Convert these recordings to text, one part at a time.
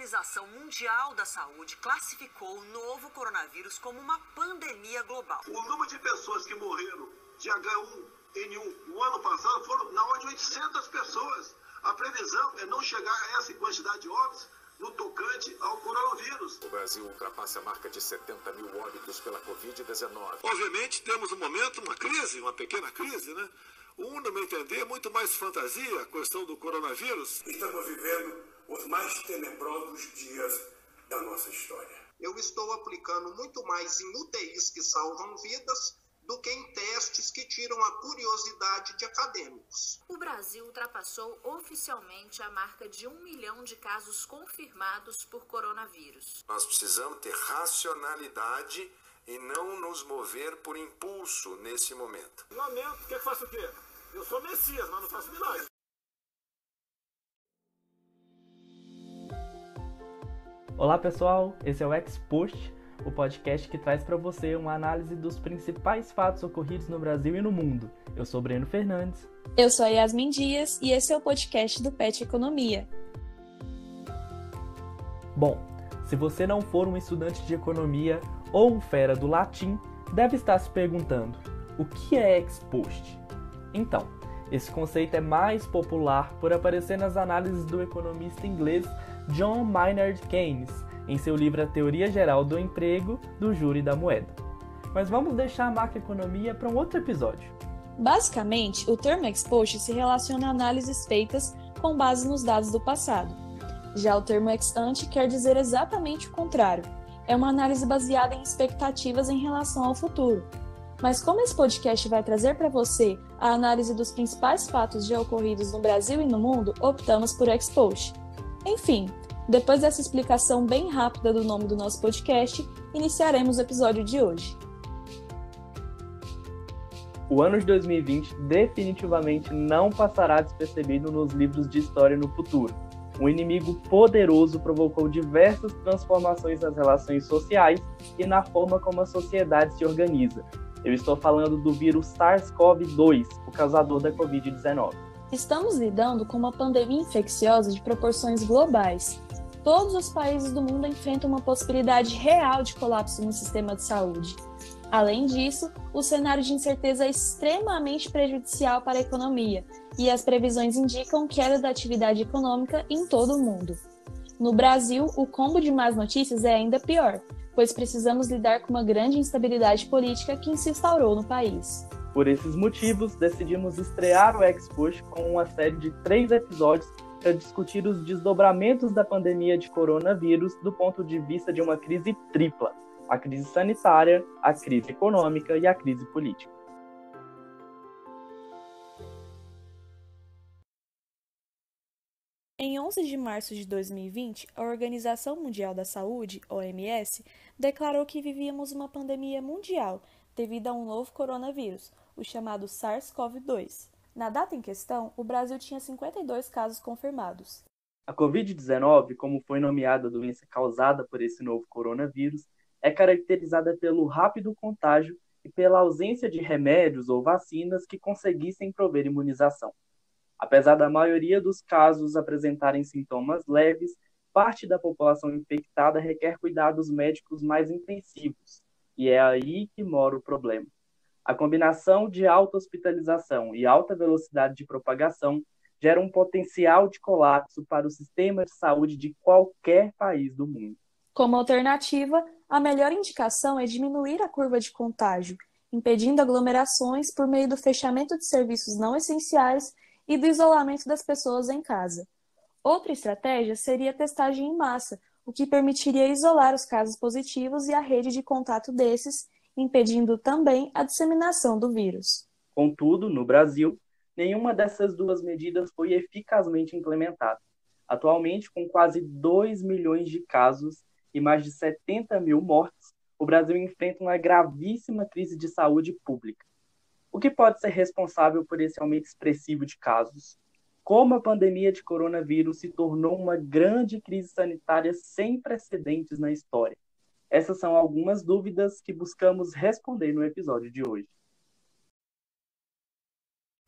Organização Mundial da Saúde classificou o novo coronavírus como uma pandemia global. O número de pessoas que morreram de H1N1 no ano passado foram na ordem de 800 pessoas. A previsão é não chegar a essa quantidade de óbitos no tocante ao coronavírus. O Brasil ultrapassa a marca de 70 mil óbitos pela Covid-19. Obviamente temos no momento uma crise, uma pequena crise, né? No meu entender, muito mais fantasia a questão do coronavírus. Estamos vivendo os mais tenebrosos dias da nossa história. Eu estou aplicando muito mais em UTIs que salvam vidas do que em testes que tiram a curiosidade de acadêmicos. O Brasil ultrapassou oficialmente a marca de 1 milhão de casos confirmados por coronavírus. Nós precisamos ter racionalidade e não nos mover por impulso nesse momento. Lamento, quer que faça o quê? Eu sou Messias, mas não faço milagre. Olá pessoal, esse é o Expost, o podcast que traz para você uma análise dos principais fatos ocorridos no Brasil e no mundo. Eu sou Breno Fernandes. Eu sou a Yasmin Dias e esse é o podcast do PET Economia. Bom, se você não for um estudante de economia ou um fera do latim, deve estar se perguntando, o que é Expost? Então, esse conceito é mais popular por aparecer nas análises do economista inglês John Maynard Keynes, em seu livro A Teoria Geral do Emprego, do Juro e da Moeda. Mas vamos deixar a macroeconomia para um outro episódio. Basicamente, o termo Expost se relaciona a análises feitas com base nos dados do passado. Já o termo ex ante quer dizer exatamente o contrário. É uma análise baseada em expectativas em relação ao futuro. Mas como esse podcast vai trazer para você a análise dos principais fatos já ocorridos no Brasil e no mundo, optamos por Expost. Enfim, depois dessa explicação bem rápida do nome do nosso podcast, iniciaremos o episódio de hoje. O ano de 2020 definitivamente não passará despercebido nos livros de história no futuro. Um inimigo poderoso provocou diversas transformações nas relações sociais e na forma como a sociedade se organiza. Eu estou falando do vírus SARS-CoV-2, o causador da Covid-19. Estamos lidando com uma pandemia infecciosa de proporções globais. Todos os países do mundo enfrentam uma possibilidade real de colapso no sistema de saúde. Além disso, o cenário de incerteza é extremamente prejudicial para a economia e as previsões indicam queda da atividade econômica em todo o mundo. No Brasil, o combo de más notícias é ainda pior, pois precisamos lidar com uma grande instabilidade política que se instaurou no país. Por esses motivos, decidimos estrear o Expost com uma série de 3 episódios para discutir os desdobramentos da pandemia de coronavírus do ponto de vista de uma crise tripla: a crise sanitária, a crise econômica e a crise política. Em 11 de março de 2020, a Organização Mundial da Saúde, OMS, declarou que vivíamos uma pandemia mundial devido a um novo coronavírus, o chamado SARS-CoV-2. Na data em questão, o Brasil tinha 52 casos confirmados. A Covid-19, como foi nomeada a doença causada por esse novo coronavírus, é caracterizada pelo rápido contágio e pela ausência de remédios ou vacinas que conseguissem prover imunização. Apesar da maioria dos casos apresentarem sintomas leves, parte da população infectada requer cuidados médicos mais intensivos, e é aí que mora o problema. A combinação de alta hospitalização e alta velocidade de propagação gera um potencial de colapso para o sistema de saúde de qualquer país do mundo. Como alternativa, a melhor indicação é diminuir a curva de contágio, impedindo aglomerações por meio do fechamento de serviços não essenciais e do isolamento das pessoas em casa. Outra estratégia seria a testagem em massa, o que permitiria isolar os casos positivos e a rede de contato desses, impedindo também a disseminação do vírus. Contudo, no Brasil, nenhuma dessas duas medidas foi eficazmente implementada. Atualmente, com quase 2 milhões de casos e mais de 70 mil mortes, o Brasil enfrenta uma gravíssima crise de saúde pública. O que pode ser responsável por esse aumento expressivo de casos? Como a pandemia de coronavírus se tornou uma grande crise sanitária sem precedentes na história? Essas são algumas dúvidas que buscamos responder no episódio de hoje.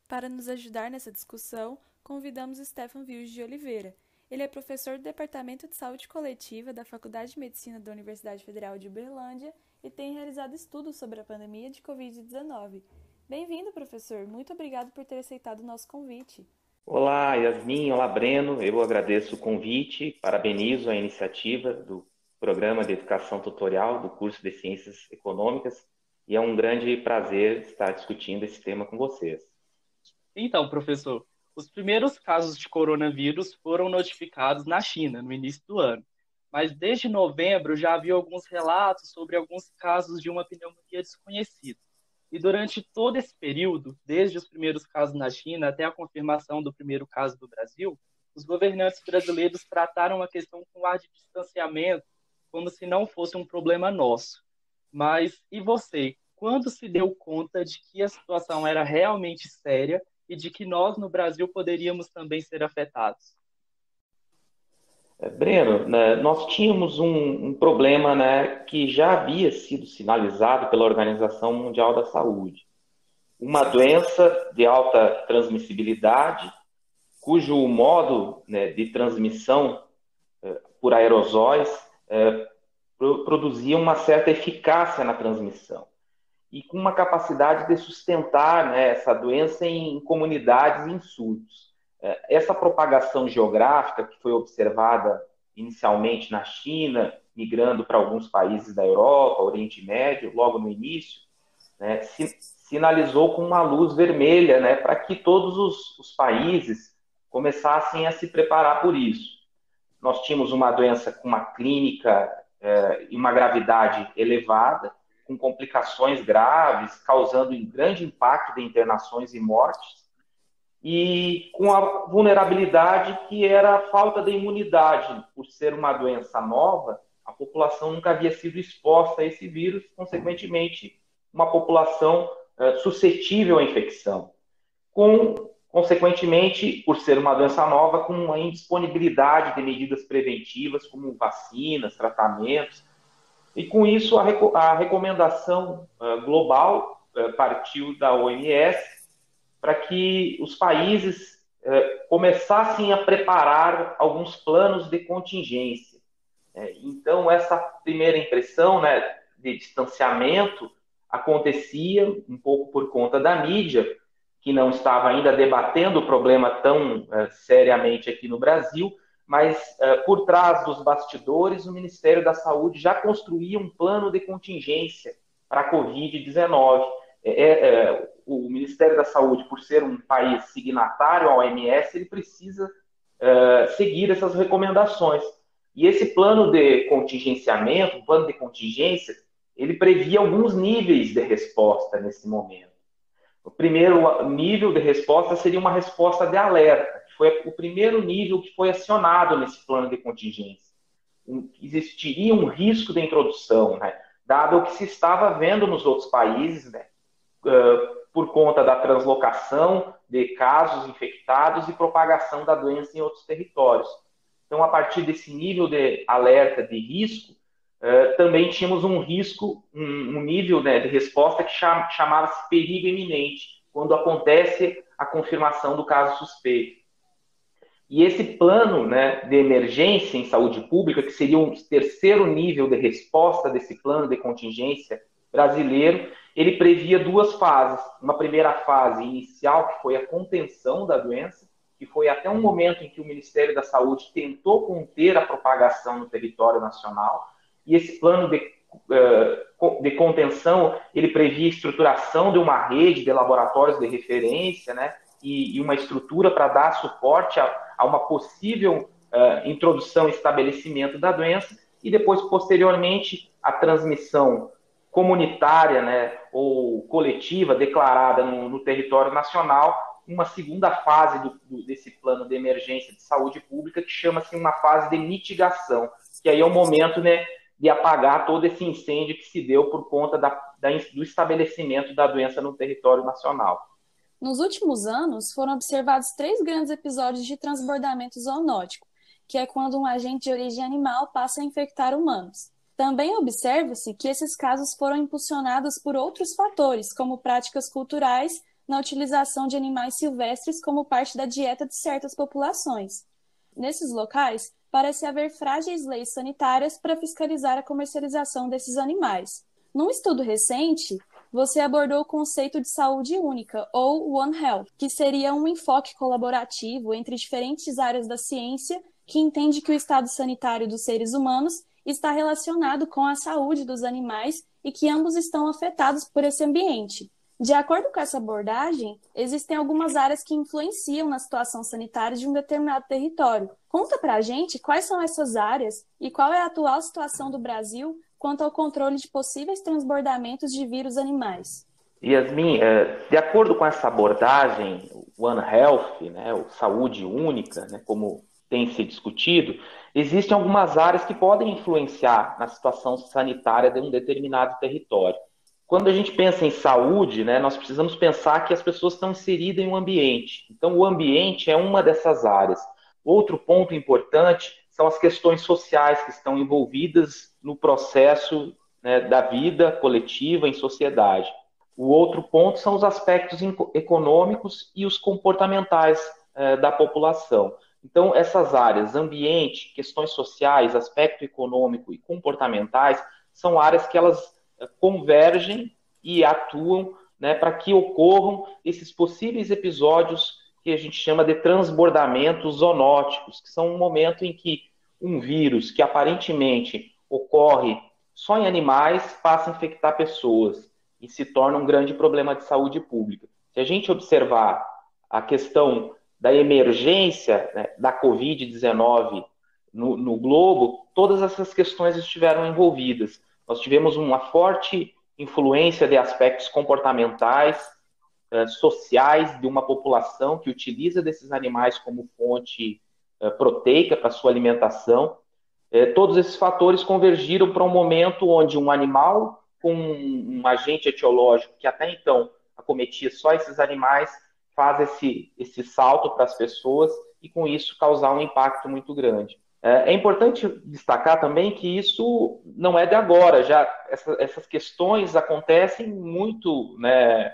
Para nos ajudar nessa discussão, convidamos Stefan Vilge de Oliveira. Ele é professor do Departamento de Saúde Coletiva da Faculdade de Medicina da Universidade Federal de Uberlândia e tem realizado estudos sobre a pandemia de Covid-19. Bem-vindo, professor. Muito obrigado por ter aceitado o nosso convite. Olá, Yasmin. Olá, Breno. Eu agradeço o convite, parabenizo a iniciativa do Programa de Educação Tutorial do curso de Ciências Econômicas e é um grande prazer estar discutindo esse tema com vocês. Então, professor, os primeiros casos de coronavírus foram notificados na China no início do ano, mas desde novembro já havia alguns relatos sobre alguns casos de uma pneumonia desconhecida. E durante todo esse período, desde os primeiros casos na China até a confirmação do primeiro caso do Brasil, os governantes brasileiros trataram a questão com ar de distanciamento, como se não fosse um problema nosso. Mas e você? Quando se deu conta de que a situação era realmente séria e de que nós, no Brasil, poderíamos também ser afetados? Breno, nós tínhamos um problema, que já havia sido sinalizado pela Organização Mundial da Saúde. Uma doença de alta transmissibilidade, cujo modo de transmissão por aerosóis produzia uma certa eficácia na transmissão e com uma capacidade de sustentar essa doença em comunidades e em surtos. Essa propagação geográfica que foi observada inicialmente na China, migrando para alguns países da Europa, Oriente Médio, logo no início, sinalizou com uma luz vermelha para que todos os países começassem a se preparar por isso. Nós tínhamos uma doença com uma clínica e uma gravidade elevada, com complicações graves, causando um grande impacto de internações e mortes, e com a vulnerabilidade que era a falta de imunidade. Por ser uma doença nova, a população nunca havia sido exposta a esse vírus, consequentemente, uma população suscetível à infecção. Consequentemente, por ser uma doença nova, com uma indisponibilidade de medidas preventivas, como vacinas, tratamentos, e com isso a recomendação global partiu da OMS para que os países começassem a preparar alguns planos de contingência. Então, essa primeira impressão de distanciamento acontecia um pouco por conta da mídia, que não estava ainda debatendo o problema tão seriamente aqui no Brasil, mas por trás dos bastidores, o Ministério da Saúde já construía um plano de contingência para a Covid-19. O Ministério da Saúde, por ser um país signatário à OMS, ele precisa seguir essas recomendações. E esse plano de contingenciamento, o plano de contingência, ele previa alguns níveis de resposta nesse momento. O primeiro nível de resposta seria uma resposta de alerta, que foi o primeiro nível que foi acionado nesse plano de contingência. Existiria um risco de introdução, dado o que se estava vendo nos outros países, por conta da translocação de casos infectados e propagação da doença em outros territórios. Então, a partir desse nível de alerta de risco, também tínhamos um risco, um nível de resposta que chamava-se perigo iminente, quando acontece a confirmação do caso suspeito. E esse plano de emergência em saúde pública, que seria um terceiro nível de resposta desse plano de contingência brasileiro, ele previa duas fases. Uma primeira fase inicial, que foi a contenção da doença, que foi até um momento em que o Ministério da Saúde tentou conter a propagação no território nacional. E esse plano de contenção, ele previa a estruturação de uma rede de laboratórios de referência, e uma estrutura para dar suporte a uma possível introdução e estabelecimento da doença, e depois, posteriormente, a transmissão comunitária, ou coletiva declarada no território nacional, uma segunda fase desse plano de emergência de saúde pública, que chama-se uma fase de mitigação, que aí é o momento de apagar todo esse incêndio que se deu por conta do estabelecimento da doença no território nacional. Nos últimos anos, foram observados 3 grandes episódios de transbordamento zoonótico, que é quando um agente de origem animal passa a infectar humanos. Também observa-se que esses casos foram impulsionados por outros fatores, como práticas culturais na utilização de animais silvestres como parte da dieta de certas populações. Nesses locais, parece haver frágeis leis sanitárias para fiscalizar a comercialização desses animais. Num estudo recente, você abordou o conceito de saúde única, ou One Health, que seria um enfoque colaborativo entre diferentes áreas da ciência que entende que o estado sanitário dos seres humanos está relacionado com a saúde dos animais e que ambos estão afetados por esse ambiente. De acordo com essa abordagem, existem algumas áreas que influenciam na situação sanitária de um determinado território. Conta pra gente quais são essas áreas e qual é a atual situação do Brasil quanto ao controle de possíveis transbordamentos de vírus animais. Yasmin, de acordo com essa abordagem, One Health, né, ou saúde única, né, como tem se discutido, existem algumas áreas que podem influenciar na situação sanitária de um determinado território. Quando a gente pensa em saúde, né, nós precisamos pensar que as pessoas estão inseridas em um ambiente. Então, o ambiente é uma dessas áreas. Outro ponto importante são as questões sociais que estão envolvidas no processo, né, da vida coletiva em sociedade. O outro ponto são os aspectos econômicos e os comportamentais da população. Então, essas áreas, ambiente, questões sociais, aspecto econômico e comportamentais, são áreas que elas convergem e atuam, né, para que ocorram esses possíveis episódios que a gente chama de transbordamentos zoonóticos, que são um momento em que um vírus que aparentemente ocorre só em animais passa a infectar pessoas e se torna um grande problema de saúde pública. Se a gente observar a questão da emergência, né, da Covid-19 no globo, todas essas questões estiveram envolvidas. Nós tivemos uma forte influência de aspectos comportamentais, sociais de uma população que utiliza desses animais como fonte proteica para sua alimentação. Todos esses fatores convergiram para um momento onde um animal com um agente etiológico que até então acometia só esses animais faz esse salto para as pessoas e com isso causar um impacto muito grande. É importante destacar também que isso não é de agora, já essas questões acontecem muito, né,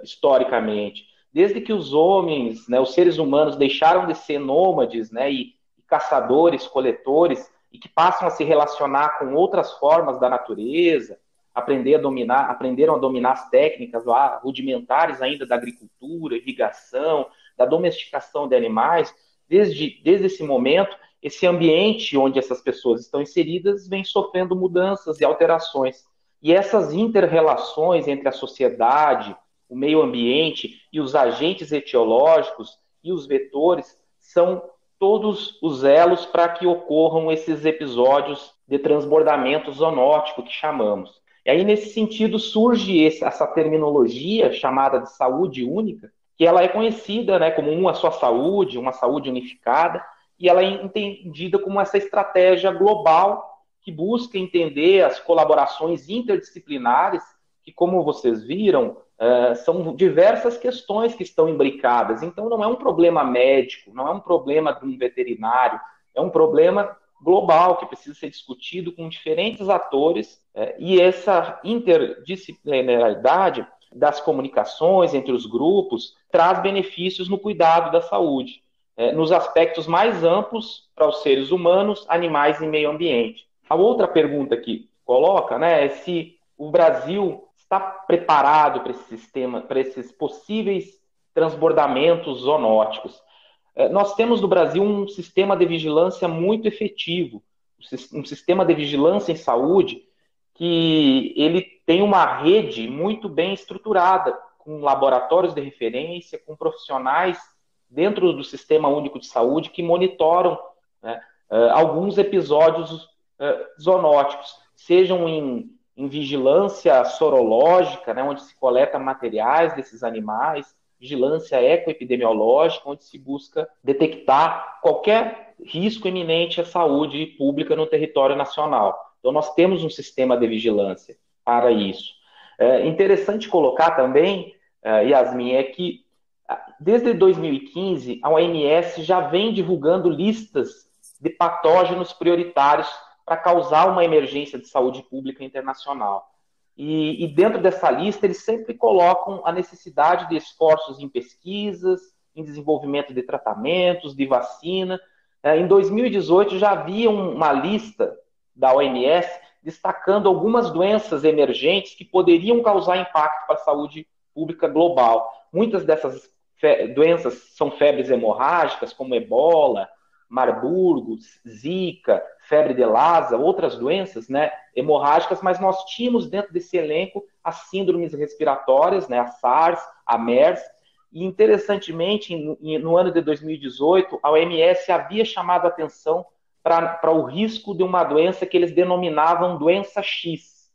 historicamente. Desde que os homens, né, os seres humanos deixaram de ser nômades, né, e caçadores, coletores, e que passam a se relacionar com outras formas da natureza, aprenderam a dominar as técnicas lá, rudimentares ainda da agricultura, irrigação, da domesticação de animais, desde esse momento, esse ambiente onde essas pessoas estão inseridas vem sofrendo mudanças e alterações. E essas inter-relações entre a sociedade, o meio ambiente e os agentes etiológicos e os vetores são todos os elos para que ocorram esses episódios de transbordamento zoonótico que chamamos. E aí, nesse sentido, surge essa terminologia chamada de saúde única, que ela é conhecida, né, como uma só saúde, uma saúde unificada, e ela é entendida como essa estratégia global que busca entender as colaborações interdisciplinares, que, como vocês viram, são diversas questões que estão imbricadas. Então, não é um problema médico, não é um problema de um veterinário, é um problema global que precisa ser discutido com diferentes atores, e essa interdisciplinaridade das comunicações entre os grupos traz benefícios no cuidado da saúde, nos aspectos mais amplos para os seres humanos, animais e meio ambiente. A outra pergunta que coloca, né, é se o Brasil está preparado para esse sistema, para esses possíveis transbordamentos zoonóticos. Nós temos no Brasil um sistema de vigilância muito efetivo, um sistema de vigilância em saúde que ele tem uma rede muito bem estruturada, com laboratórios de referência, com profissionais dentro do Sistema Único de Saúde que monitoram, né, alguns episódios zoonóticos, sejam em vigilância sorológica, né, onde se coleta materiais desses animais, vigilância ecoepidemiológica, onde se busca detectar qualquer risco iminente à saúde pública no território nacional. Então, nós temos um sistema de vigilância para isso. Interessante colocar também, Yasmin, é que desde 2015, a OMS já vem divulgando listas de patógenos prioritários para causar uma emergência de saúde pública internacional. E dentro dessa lista, eles sempre colocam a necessidade de esforços em pesquisas, em desenvolvimento de tratamentos, de vacina. Em 2018 já havia uma lista da OMS destacando algumas doenças emergentes que poderiam causar impacto para a saúde pública global. Muitas dessas doenças são febres hemorrágicas, como ebola, Marburgo, Zika, febre de Lassa, outras doenças, né, hemorrágicas, mas nós tínhamos dentro desse elenco as síndromes respiratórias, né, a SARS, a MERS, e interessantemente, no ano de 2018, a OMS havia chamado a atenção para o risco de uma doença que eles denominavam doença X,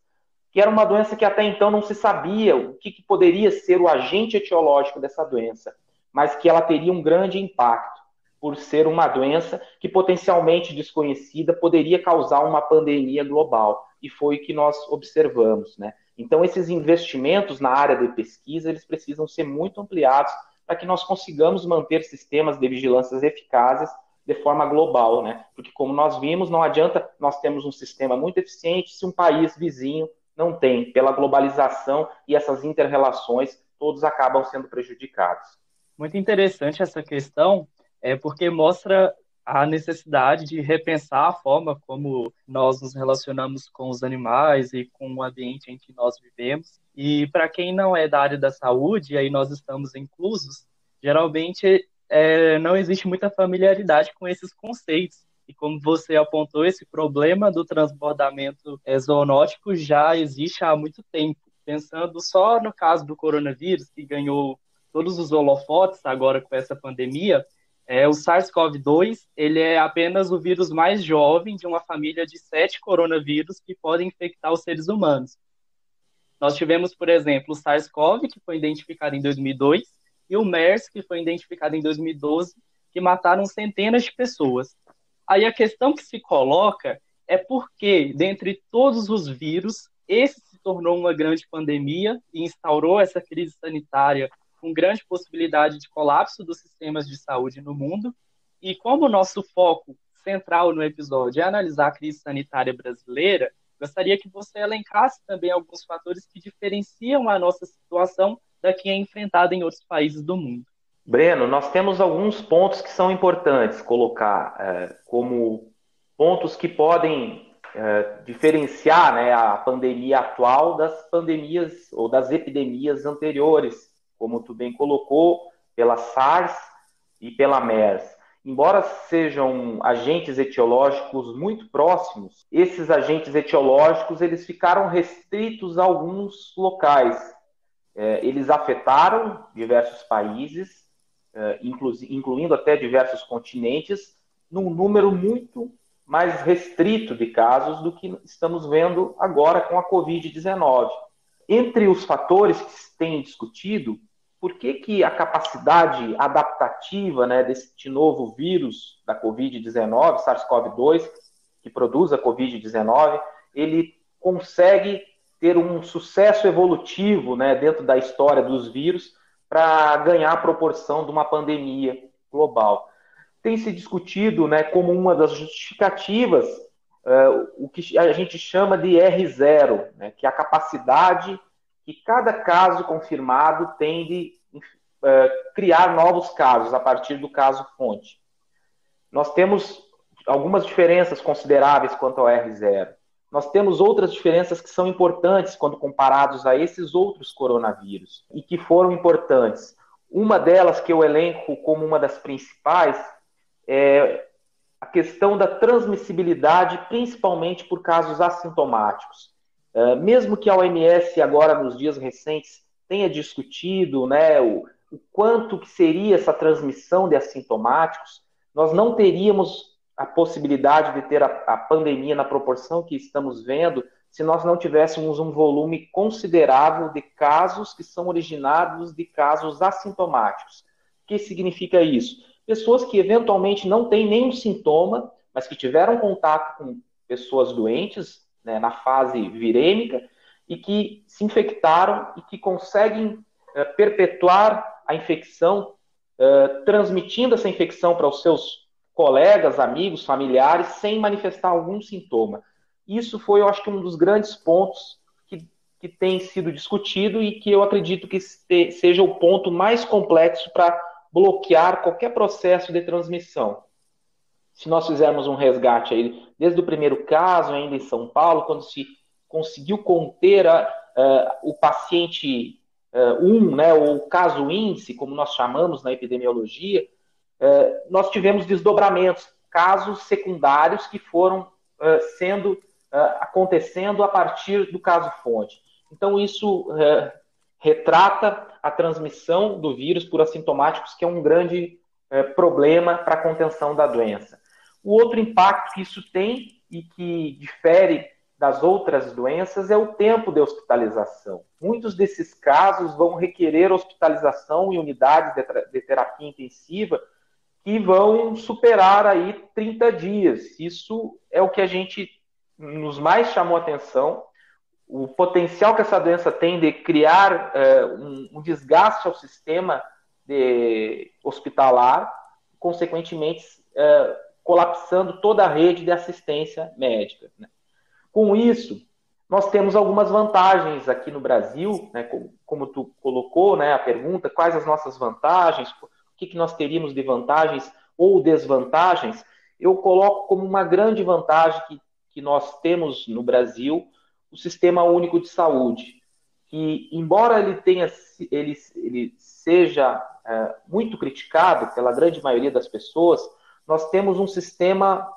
que era uma doença que até então não se sabia o que poderia ser o agente etiológico dessa doença, mas que ela teria um grande impacto, por ser uma doença que potencialmente desconhecida poderia causar uma pandemia global, e foi o que nós observamos, né? Então, esses investimentos na área de pesquisa, eles precisam ser muito ampliados para que nós consigamos manter sistemas de vigilância eficazes de forma global, né? Porque, como nós vimos, não adianta nós termos um sistema muito eficiente se um país vizinho não tem. Pela globalização e essas inter-relações, todos acabam sendo prejudicados. Muito interessante essa questão, porque mostra a necessidade de repensar a forma como nós nos relacionamos com os animais e com o ambiente em que nós vivemos. E para quem não é da área da saúde, aí nós estamos inclusos, geralmente não existe muita familiaridade com esses conceitos. E como você apontou, esse problema do transbordamento zoonótico já existe há muito tempo. Pensando só no caso do coronavírus, que ganhou todos os holofotes agora com essa pandemia, o SARS-CoV-2 ele é apenas o vírus mais jovem de uma família de 7 coronavírus que podem infectar os seres humanos. Nós tivemos, por exemplo, o SARS-CoV, que foi identificado em 2002, e o MERS, que foi identificado em 2012, que mataram centenas de pessoas. Aí a questão que se coloca é por que, dentre todos os vírus, esse se tornou uma grande pandemia e instaurou essa crise sanitária com grande possibilidade de colapso dos sistemas de saúde no mundo. E como o nosso foco central no episódio é analisar a crise sanitária brasileira, gostaria que você elencasse também alguns fatores que diferenciam a nossa situação da que é enfrentada em outros países do mundo. Breno, nós temos alguns pontos que são importantes colocar como pontos que podem diferenciar, né, a pandemia atual das pandemias ou das epidemias anteriores, como tu bem colocou, pela SARS e pela MERS. Embora sejam agentes etiológicos muito próximos, esses agentes etiológicos eles ficaram restritos a alguns locais. Eles afetaram diversos países, incluindo até diversos continentes, num número muito mais restrito de casos do que estamos vendo agora com a Covid-19. Entre os fatores que se tem discutido, por que a capacidade adaptativa, né, deste novo vírus da Covid-19, SARS-CoV-2, que produz a Covid-19, ele consegue ter um sucesso evolutivo, né, dentro da história dos vírus para ganhar a proporção de uma pandemia global. Tem se discutido, né, como uma das justificativas o que a gente chama de R0, né, que é a capacidade que cada caso confirmado tem de criar novos casos a partir do caso fonte. Nós temos algumas diferenças consideráveis quanto ao R0. Nós temos outras diferenças que são importantes quando comparados a esses outros coronavírus e que foram importantes. Uma delas que eu elenco como uma das principais é a questão da transmissibilidade, principalmente por casos assintomáticos. Mesmo que a OMS agora, nos dias recentes, tenha discutido, né, o quanto que seria essa transmissão de assintomáticos, nós não teríamos a possibilidade de ter a pandemia na proporção que estamos vendo se nós não tivéssemos um volume considerável de casos que são originados de casos assintomáticos. O que significa isso? Pessoas que eventualmente não têm nenhum sintoma, mas que tiveram contato com pessoas doentes, né, na fase virêmica, e que se infectaram e que conseguem perpetuar a infecção, transmitindo essa infecção para os seus colegas, amigos, familiares, sem manifestar algum sintoma. Isso foi, eu acho que, um dos grandes pontos que tem sido discutido e que eu acredito que seja o ponto mais complexo para bloquear qualquer processo de transmissão. Se nós fizermos um resgate aí, desde o primeiro caso, ainda em São Paulo, quando se conseguiu conter o paciente 1, né, ou o caso índice, como nós chamamos na epidemiologia, nós tivemos desdobramentos, casos secundários que foram acontecendo a partir do caso fonte. Então, isso retrata a transmissão do vírus por assintomáticos, que é um grande problema para a contenção da doença. O outro impacto que isso tem e que difere das outras doenças é o tempo de hospitalização. Muitos desses casos vão requerer hospitalização em unidades de terapia intensiva que vão superar aí 30 dias. Isso é o que a gente nos mais chamou a atenção. O potencial que essa doença tem de criar um desgaste ao sistema hospitalar, consequentemente colapsando toda a rede de assistência médica, né? Com isso, nós temos algumas vantagens aqui no Brasil, né, como tu colocou, né, a pergunta, quais as nossas vantagens, o que nós teríamos de vantagens ou desvantagens. Eu coloco como uma grande vantagem que nós temos no Brasil o Sistema Único de Saúde, que, embora ele seja muito criticado pela grande maioria das pessoas, nós temos um sistema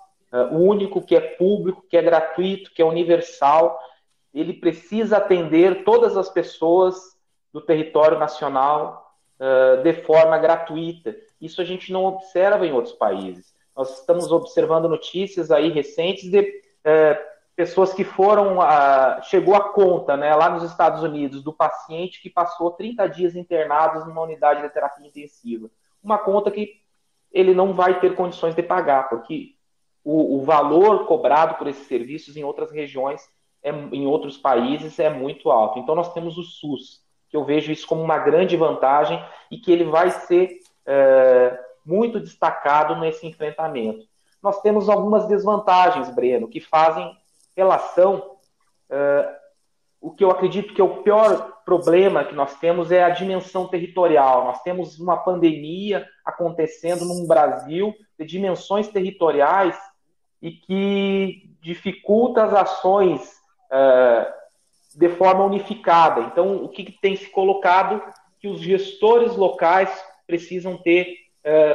único, que é público, que é gratuito, que é universal. Ele precisa atender todas as pessoas do território nacional de forma gratuita. Isso a gente não observa em outros países. Nós estamos observando notícias aí recentes de pessoas que chegou a conta, né, lá nos Estados Unidos, do paciente que passou 30 dias internados numa unidade de terapia intensiva. Uma conta que ele não vai ter condições de pagar, porque o valor cobrado por esses serviços em outras regiões, em outros países, é muito alto. Então, nós temos o SUS, que eu vejo isso como uma grande vantagem e que ele vai ser muito destacado nesse enfrentamento. Nós temos algumas desvantagens, Breno, que fazem relação... o que eu acredito que é o pior problema que nós temos é a dimensão territorial. Nós temos uma pandemia acontecendo num Brasil de dimensões territoriais e que dificulta as ações de forma unificada. Então, o que tem se colocado? Que os gestores locais precisam ter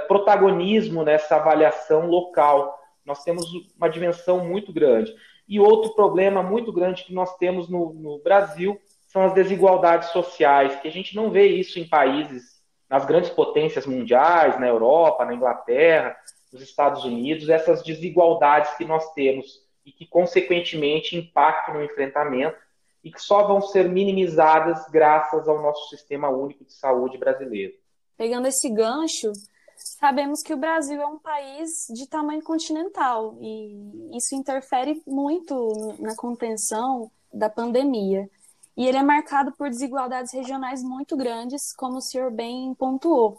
protagonismo nessa avaliação local. Nós temos uma dimensão muito grande. E outro problema muito grande que nós temos no Brasil são as desigualdades sociais, que a gente não vê isso em países, nas grandes potências mundiais, na Europa, na Inglaterra, nos Estados Unidos, essas desigualdades que nós temos e que, consequentemente, impactam no enfrentamento e que só vão ser minimizadas graças ao nosso Sistema Único de Saúde brasileiro. Pegando esse gancho, sabemos que o Brasil é um país de tamanho continental e isso interfere muito na contenção da pandemia. E ele é marcado por desigualdades regionais muito grandes, como o senhor bem pontuou.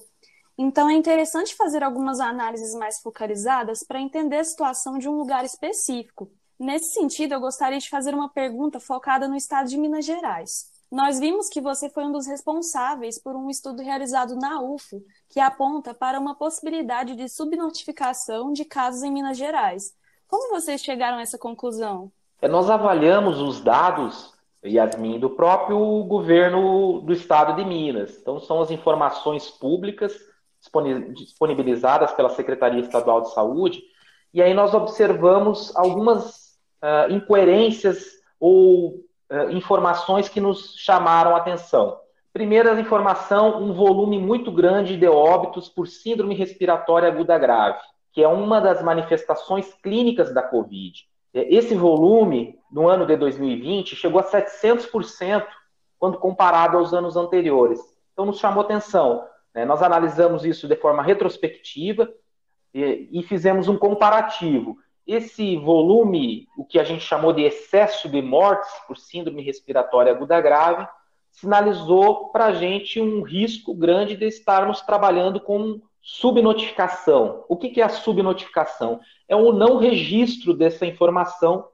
Então é interessante fazer algumas análises mais focalizadas para entender a situação de um lugar específico. Nesse sentido, eu gostaria de fazer uma pergunta focada no estado de Minas Gerais. Nós vimos que você foi um dos responsáveis por um estudo realizado na UFO, que aponta para uma possibilidade de subnotificação de casos em Minas Gerais. Como vocês chegaram a essa conclusão? Nós avaliamos os dados, Yasmin, do próprio governo do estado de Minas. Então, são as informações públicas disponibilizadas pela Secretaria Estadual de Saúde, e aí nós observamos algumas incoerências ou informações que nos chamaram a atenção. Primeira informação, um volume muito grande de óbitos por síndrome respiratória aguda grave, que é uma das manifestações clínicas da Covid. Esse volume, no ano de 2020, chegou a 700% quando comparado aos anos anteriores. Então, nos chamou atenção. Nós analisamos isso de forma retrospectiva e fizemos um comparativo. Esse volume, o que a gente chamou de excesso de mortes por síndrome respiratória aguda grave, sinalizou para a gente um risco grande de estarmos trabalhando com subnotificação. O que é a subnotificação? É o não registro dessa informação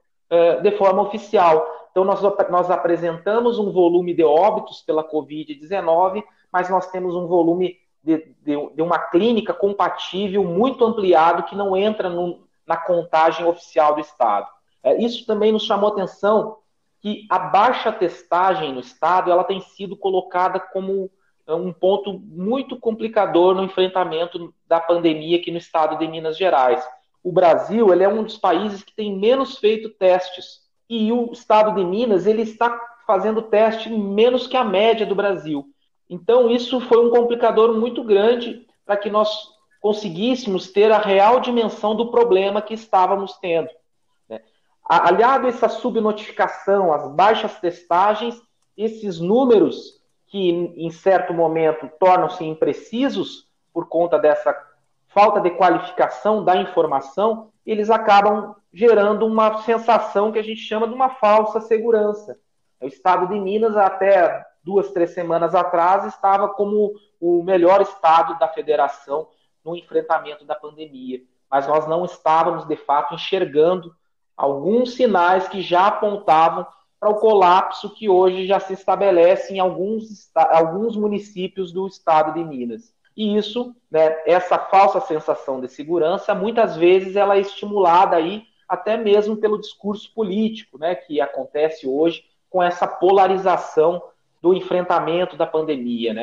de forma oficial. Então, nós apresentamos um volume de óbitos pela Covid-19, mas nós temos um volume de uma clínica compatível muito ampliado que não entra na contagem oficial do Estado. Isso também nos chamou atenção que a baixa testagem no Estado ela tem sido colocada como um ponto muito complicador no enfrentamento da pandemia aqui no Estado de Minas Gerais. O Brasil ele é um dos países que tem menos feito testes e o Estado de Minas ele está fazendo teste menos que a média do Brasil. Então isso foi um complicador muito grande para que nós conseguíssemos ter a real dimensão do problema que estávamos tendo. Aliado a essa subnotificação, as baixas testagens, esses números que em certo momento tornam-se imprecisos por conta dessa falta de qualificação da informação, eles acabam gerando uma sensação que a gente chama de uma falsa segurança. O Estado de Minas, até 2, 3 semanas atrás, estava como o melhor estado da federação no enfrentamento da pandemia, mas nós não estávamos, de fato, enxergando alguns sinais que já apontavam para o colapso que hoje já se estabelece em alguns municípios do estado de Minas. E isso, essa falsa sensação de segurança, muitas vezes ela é estimulada aí até mesmo pelo discurso político, que acontece hoje com essa polarização do enfrentamento da pandemia.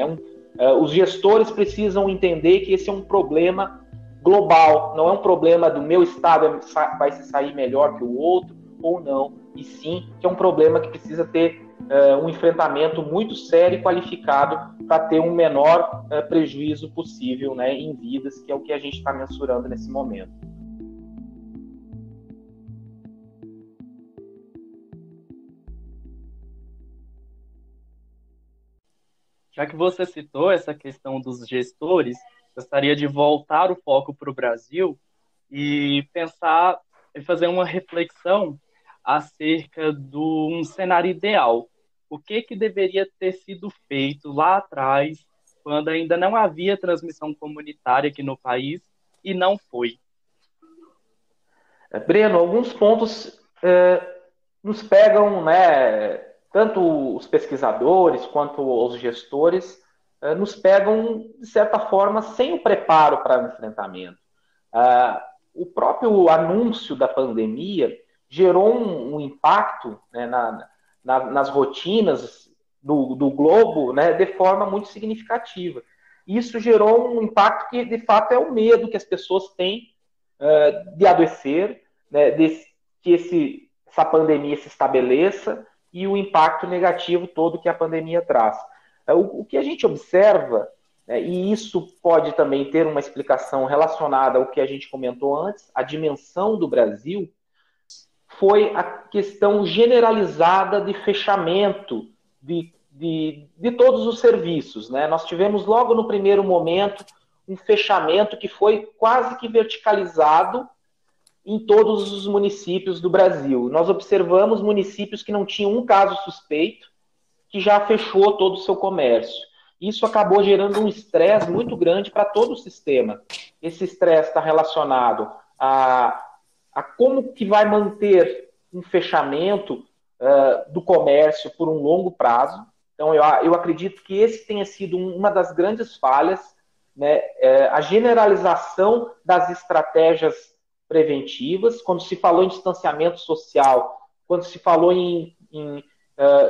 Os gestores precisam entender que esse é um problema global, não é um problema do meu estado vai se sair melhor que o outro ou não, e sim que é um problema que precisa ter um enfrentamento muito sério e qualificado para ter um menor prejuízo possível em vidas, que é o que a gente está mensurando nesse momento. Já que você citou essa questão dos gestores, gostaria de voltar o foco para o Brasil e pensar em fazer uma reflexão acerca de um cenário ideal. O que deveria ter sido feito lá atrás, quando ainda não havia transmissão comunitária aqui no país, e não foi? Breno, alguns pontos nos pegam, tanto os pesquisadores quanto os gestores, nos pegam, de certa forma, sem o preparo para o enfrentamento. O próprio anúncio da pandemia gerou um impacto nas rotinas do globo de forma muito significativa. Isso gerou um impacto que, de fato, é o medo que as pessoas têm de adoecer, que essa pandemia se estabeleça e o impacto negativo todo que a pandemia traz. O que a gente observa, e isso pode também ter uma explicação relacionada ao que a gente comentou antes, a dimensão do Brasil, foi a questão generalizada de fechamento de todos os serviços. Nós tivemos logo no primeiro momento um fechamento que foi quase que verticalizado em todos os municípios do Brasil. Nós observamos municípios que não tinham um caso suspeito, que já fechou todo o seu comércio. Isso acabou gerando um estresse muito grande para todo o sistema. Esse estresse está relacionado a como que vai manter um fechamento do comércio por um longo prazo. Então, eu acredito que esse tenha sido uma das grandes falhas, a generalização das estratégias preventivas. Quando se falou em distanciamento social, quando se falou em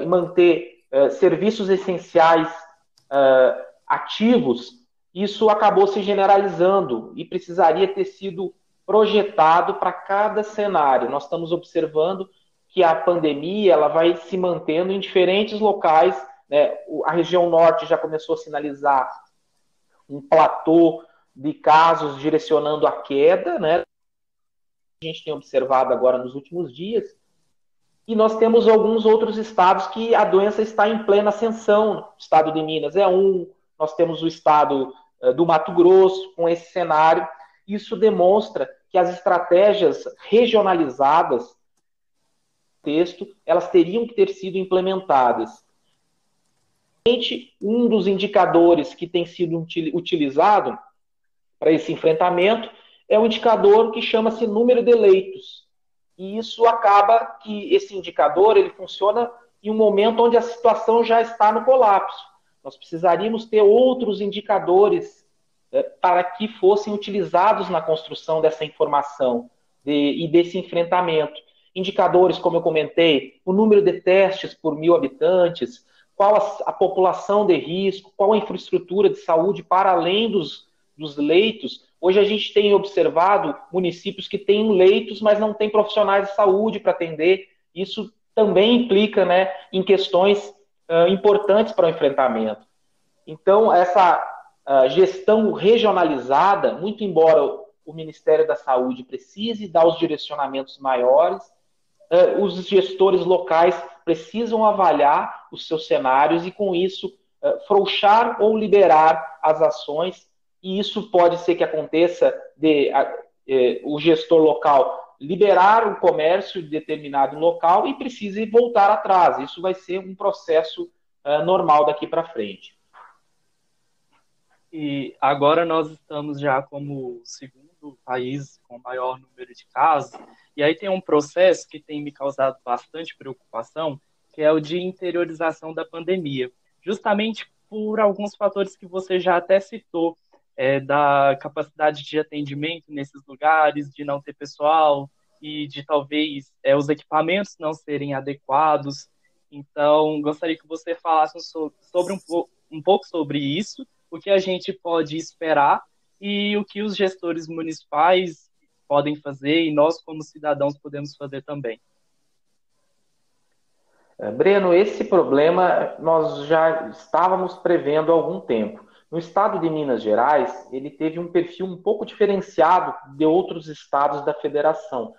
manter serviços essenciais ativos, isso acabou se generalizando e precisaria ter sido projetado para cada cenário. Nós estamos observando que a pandemia ela vai se mantendo em diferentes locais. A região norte já começou a sinalizar um platô de casos direcionando a queda, a gente tem observado agora nos últimos dias, e nós temos alguns outros estados que a doença está em plena ascensão. O estado de Minas é nós temos o estado do Mato Grosso com esse cenário. Isso demonstra que as estratégias regionalizadas elas teriam que ter sido implementadas. Um dos indicadores que tem sido utilizado para esse enfrentamento é um indicador que chama-se número de leitos. E isso acaba que esse indicador ele funciona em um momento onde a situação já está no colapso. nós precisaríamos ter outros indicadores para que fossem utilizados na construção dessa informação e desse enfrentamento. Indicadores, como eu comentei, o número de testes por 1.000 habitantes, qual a população de risco, qual a infraestrutura de saúde para além dos leitos. Hoje a gente tem observado municípios que têm leitos, mas não têm profissionais de saúde para atender. Isso também implica, né, em questões importantes para o enfrentamento. Então, essa gestão regionalizada, muito embora o Ministério da Saúde precise dar os direcionamentos maiores, os gestores locais precisam avaliar os seus cenários e, com isso, frouxar ou liberar as ações. E isso pode ser que aconteça o gestor local liberar o comércio de determinado local e precise voltar atrás. Isso vai ser um processo normal daqui para frente. E agora nós estamos já como o segundo país com maior número de casos, e aí tem um processo que tem me causado bastante preocupação, que é o de interiorização da pandemia, justamente por alguns fatores que você já até citou, da capacidade de atendimento nesses lugares, de não ter pessoal e de talvez os equipamentos não serem adequados. Então, gostaria que você falasse sobre um pouco sobre isso, o que a gente pode esperar e o que os gestores municipais podem fazer e nós, como cidadãos, podemos fazer também. Breno, esse problema nós já estávamos prevendo há algum tempo. No estado de Minas Gerais, ele teve um perfil um pouco diferenciado de outros estados da federação.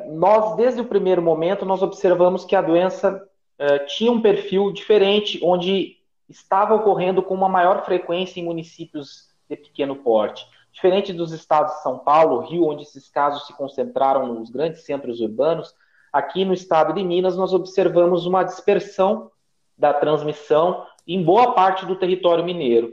Nós, desde o primeiro momento, nós observamos que a doença tinha um perfil diferente, onde estava ocorrendo com uma maior frequência em municípios de pequeno porte. Diferente dos estados de São Paulo, Rio, onde esses casos se concentraram nos grandes centros urbanos, aqui no estado de Minas nós observamos uma dispersão da transmissão em boa parte do território mineiro.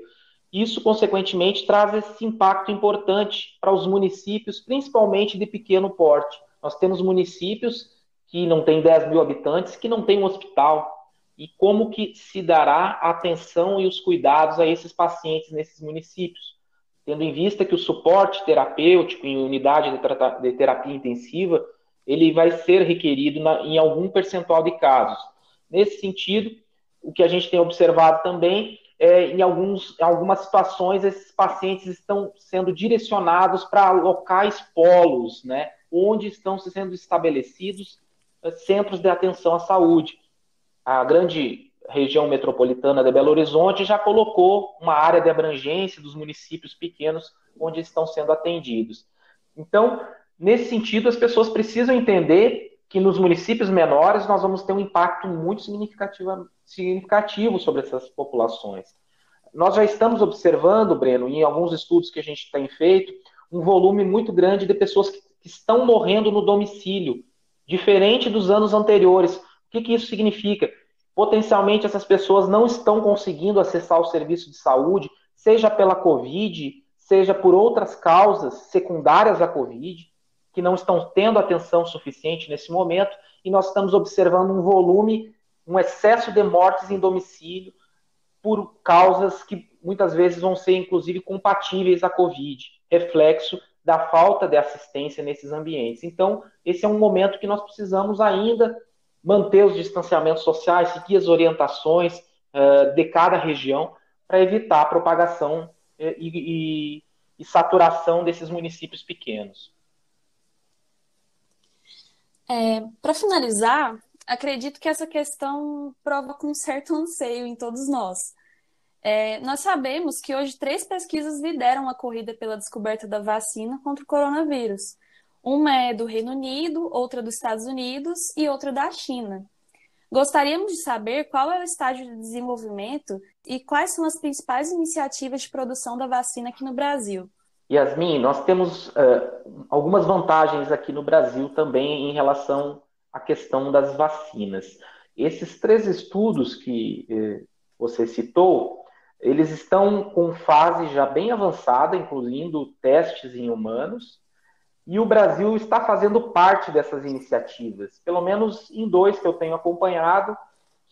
Isso, consequentemente, traz esse impacto importante para os municípios, principalmente de pequeno porte. Nós temos municípios que não têm 10.000 habitantes, que não têm um hospital. E como que se dará a atenção e os cuidados a esses pacientes nesses municípios? Tendo em vista que o suporte terapêutico em unidade de terapia intensiva, ele vai ser requerido em algum percentual de casos. Nesse sentido, o que a gente tem observado também em algumas situações, esses pacientes estão sendo direcionados para locais polos, né, onde estão sendo estabelecidos centros de atenção à saúde. A grande região metropolitana de Belo Horizonte já colocou uma área de abrangência dos municípios pequenos onde estão sendo atendidos. Então, nesse sentido, as pessoas precisam entender que nos municípios menores nós vamos ter um impacto muito significativo sobre essas populações. Nós já estamos observando, Breno, em alguns estudos que a gente tem feito, um volume muito grande de pessoas que estão morrendo no domicílio, diferente dos anos anteriores. O que isso significa? Potencialmente essas pessoas não estão conseguindo acessar o serviço de saúde, seja pela Covid, seja por outras causas secundárias à Covid, que não estão tendo atenção suficiente nesse momento, e nós estamos observando um volume, um excesso de mortes em domicílio por causas que muitas vezes vão ser, inclusive, compatíveis à Covid, reflexo da falta de assistência nesses ambientes. Então, esse é um momento que nós precisamos ainda manter os distanciamentos sociais, seguir as orientações de cada região para evitar a propagação e saturação desses municípios pequenos. Para finalizar, acredito que essa questão provoca um certo anseio em todos nós. Nós sabemos que hoje 3 pesquisas lideram a corrida pela descoberta da vacina contra o coronavírus. Uma é do Reino Unido, outra dos Estados Unidos e outra da China. Gostaríamos de saber qual é o estágio de desenvolvimento e quais são as principais iniciativas de produção da vacina aqui no Brasil. Yasmin, nós temos algumas vantagens aqui no Brasil também em relação à questão das vacinas. Esses 3 estudos que você citou, eles estão com fase já bem avançada, incluindo testes em humanos, e o Brasil está fazendo parte dessas iniciativas, pelo menos em 2 que eu tenho acompanhado,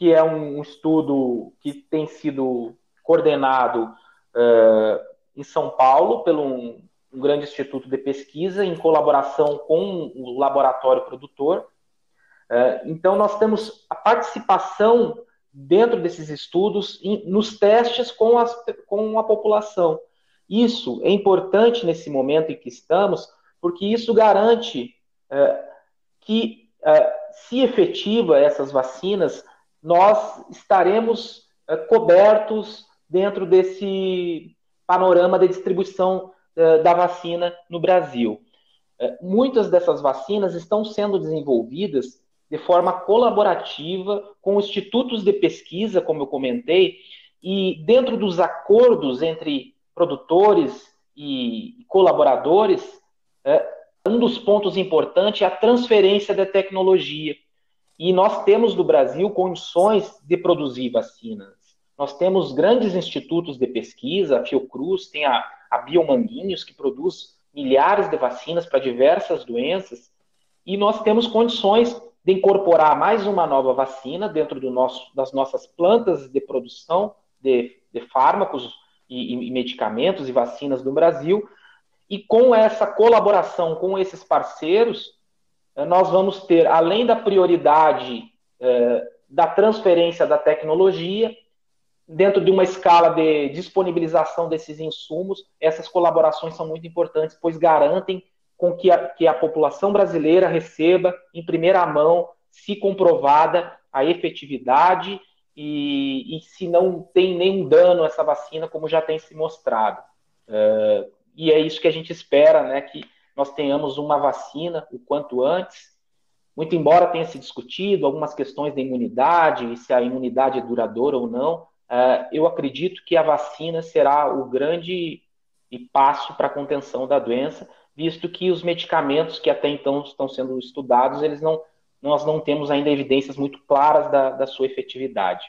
que é um estudo que tem sido coordenado em São Paulo pelo um grande instituto de pesquisa, em colaboração com o laboratório produtor. Então, nós temos a participação dentro desses estudos nos testes com a população. Isso é importante nesse momento em que estamos, porque isso garante que, se efetiva essas vacinas, nós estaremos cobertos dentro desse panorama de distribuição da vacina no Brasil. Muitas dessas vacinas estão sendo desenvolvidas de forma colaborativa com institutos de pesquisa, como eu comentei, e dentro dos acordos entre produtores e colaboradores, um dos pontos importantes é a transferência da tecnologia. E nós temos no Brasil condições de produzir vacinas. Nós temos grandes institutos de pesquisa, a Fiocruz, tem a Biomanguinhos, que produz milhares de vacinas para diversas doenças, e nós temos condições de incorporar mais uma nova vacina dentro das nossas plantas de produção de fármacos e medicamentos e vacinas do Brasil, e com essa colaboração com esses parceiros, nós vamos ter, além da prioridade da transferência da tecnologia, dentro de uma escala de disponibilização desses insumos, essas colaborações são muito importantes, pois garantem com que a população brasileira receba, em primeira mão, se comprovada, a efetividade e se não tem nenhum dano essa vacina, como já tem se mostrado. E é isso que a gente espera, né, que nós tenhamos uma vacina o quanto antes. Muito embora tenha se discutido algumas questões de imunidade, e se a imunidade é duradoura ou não, eu acredito que a vacina será o grande passo para a contenção da doença, visto que os medicamentos que até então estão sendo estudados, nós não temos ainda evidências muito claras da sua efetividade.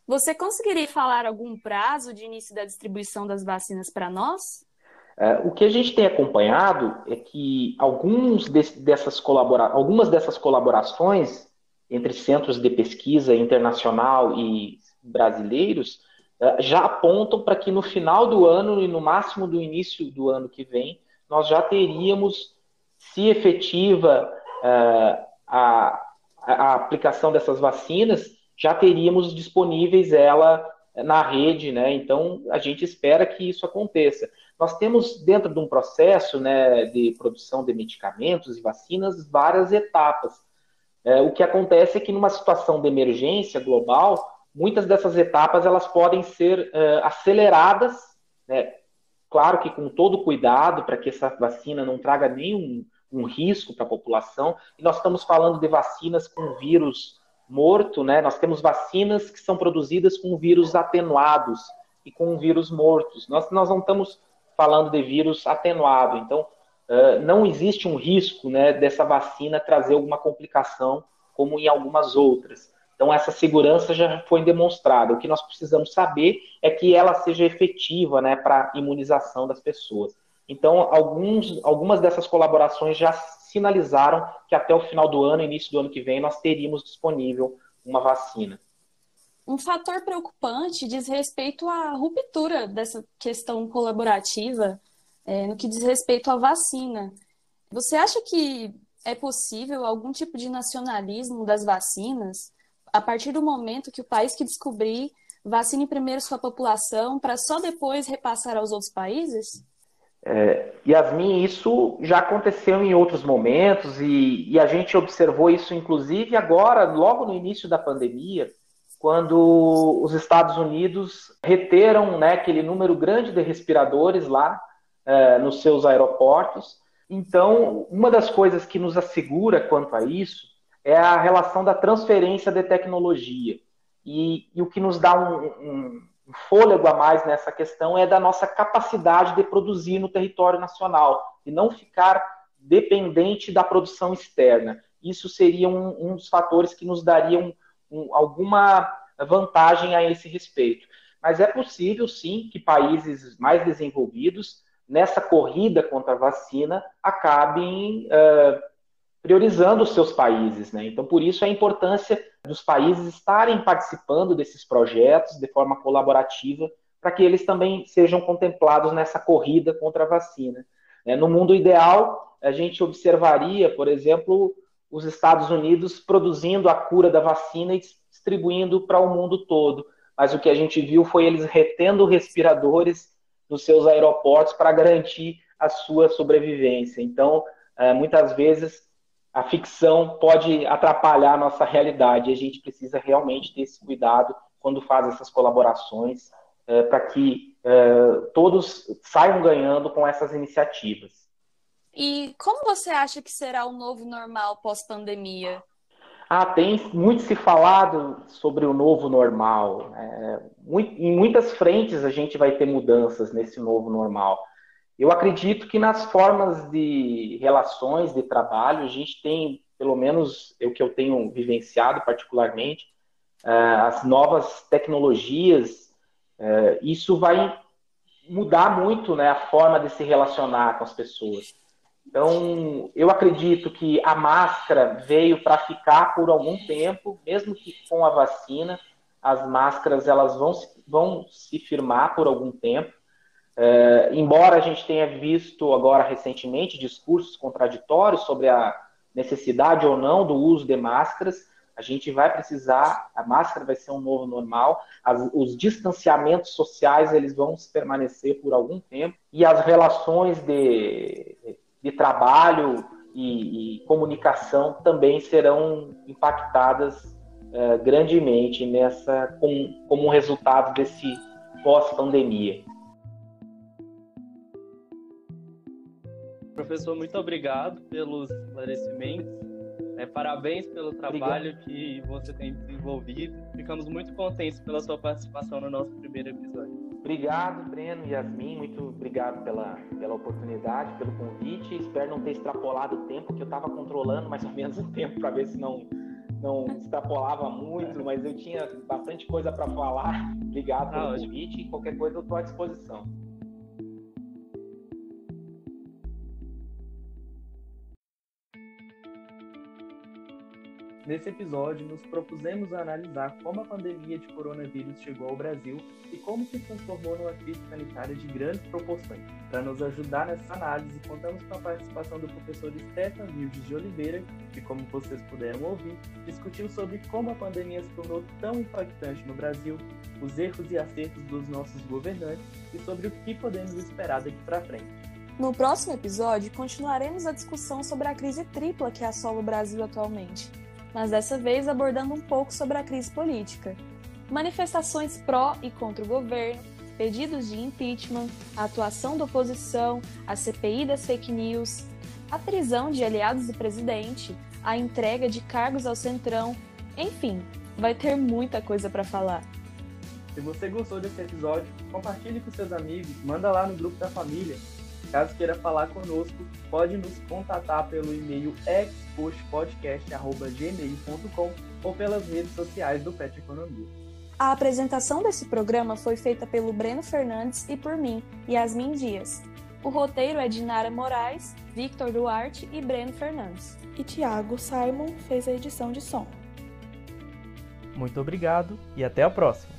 Você conseguiria falar algum prazo de início da distribuição das vacinas para nós? O que a gente tem acompanhado é que algumas dessas colaborações entre centros de pesquisa internacional e brasileiros já apontam para que no final do ano e no máximo do início do ano que vem, nós já teríamos, se efetiva a aplicação dessas vacinas, já teríamos disponíveis ela na rede, né? Então, a gente espera que isso aconteça. Nós temos, dentro de um processo, né, de produção de medicamentos e vacinas, várias etapas. O que acontece é que, numa situação de emergência global, muitas dessas etapas elas podem ser aceleradas, né? Claro que com todo cuidado, para que essa vacina não traga nenhum risco para a população. E nós estamos falando de vacinas com vírus morto, né? Nós temos vacinas que são produzidas com vírus atenuados e com vírus mortos. Nós não estamos falando de vírus atenuado. Então, não existe um risco, né, dessa vacina trazer alguma complicação, como em algumas outras. Então, essa segurança já foi demonstrada. O que nós precisamos saber é que ela seja efetiva, né, para a imunização das pessoas. Então, algumas dessas colaborações já sinalizaram que até o final do ano, início do ano que vem, nós teríamos disponível uma vacina. Um fator preocupante diz respeito à ruptura dessa questão colaborativa no que diz respeito à vacina. Você acha que é possível algum tipo de nacionalismo das vacinas a partir do momento que o país que descobrir vacine primeiro sua população para só depois repassar aos outros países? Yasmin, isso já aconteceu em outros momentos e a gente observou isso, inclusive, agora, logo no início da pandemia, quando os Estados Unidos reteram, né, aquele número grande de respiradores lá nos seus aeroportos. Então, uma das coisas que nos assegura quanto a isso é a relação da transferência de tecnologia. E o que nos dá um fôlego a mais nessa questão é da nossa capacidade de produzir no território nacional e não ficar dependente da produção externa. Isso seria um dos fatores que nos dariam alguma vantagem a esse respeito. Mas é possível, sim, que países mais desenvolvidos, nessa corrida contra a vacina, acabem priorizando os seus países, né? Então, por isso, a importância dos países estarem participando desses projetos de forma colaborativa, para que eles também sejam contemplados nessa corrida contra a vacina. No mundo ideal, a gente observaria, por exemplo, os Estados Unidos produzindo a cura da vacina e distribuindo para o mundo todo. Mas o que a gente viu foi eles retendo respiradores nos seus aeroportos para garantir a sua sobrevivência. Então, muitas vezes, a ficção pode atrapalhar a nossa realidade. A gente precisa realmente ter esse cuidado quando faz essas colaborações, para que todos saiam ganhando com essas iniciativas. E como você acha que será o novo normal pós-pandemia? Tem muito se falado sobre o novo normal. Em muitas frentes a gente vai ter mudanças nesse novo normal. Eu acredito que nas formas de relações de trabalho, a gente tem, pelo menos o que eu tenho vivenciado particularmente, as novas tecnologias, isso vai mudar muito, né, a forma de se relacionar com as pessoas. Então, eu acredito que a máscara veio para ficar por algum tempo, mesmo que com a vacina, as máscaras elas vão se firmar por algum tempo. Embora a gente tenha visto agora recentemente discursos contraditórios sobre a necessidade ou não do uso de máscaras, a gente vai precisar, a máscara vai ser um novo normal, os distanciamentos sociais eles vão permanecer por algum tempo, e as relações de trabalho e comunicação também serão impactadas grandemente como um resultado desse pós-pandemia. Professor, muito obrigado pelos esclarecimentos. Parabéns pelo trabalho Obrigado. Que você tem desenvolvido. Ficamos muito contentes pela sua participação no nosso primeiro episódio. Obrigado, Breno e Yasmin. Muito obrigado pela oportunidade, pelo convite. Espero não ter extrapolado o tempo, que eu estava controlando mais ou menos o tempo para ver se não extrapolava muito, mas eu tinha bastante coisa para falar. Obrigado pelo convite e qualquer coisa eu estou à disposição. Nesse episódio, nos propusemos a analisar como a pandemia de coronavírus chegou ao Brasil e como se transformou numa crise sanitária de grandes proporções. Para nos ajudar nessa análise, contamos com a participação do professor Stefan Vildes de Oliveira, que, como vocês puderam ouvir, discutiu sobre como a pandemia se tornou tão impactante no Brasil, os erros e acertos dos nossos governantes e sobre o que podemos esperar daqui para frente. No próximo episódio, continuaremos a discussão sobre a crise tripla que assola o Brasil atualmente, mas dessa vez abordando um pouco sobre a crise política. Manifestações pró e contra o governo, pedidos de impeachment, a atuação da oposição, a CPI das fake news, a prisão de aliados do presidente, a entrega de cargos ao Centrão, enfim, vai ter muita coisa para falar. Se você gostou desse episódio, compartilhe com seus amigos, manda lá no grupo da família. Caso queira falar conosco, pode nos contatar pelo e-mail expostpodcast@gmail.com ou pelas redes sociais do PET Economia. A apresentação desse programa foi feita pelo Breno Fernandes e por mim, Yasmin Dias. O roteiro é de Nara Moraes, Victor Duarte e Breno Fernandes. E Thiago Simon fez a edição de som. Muito obrigado e até a próxima!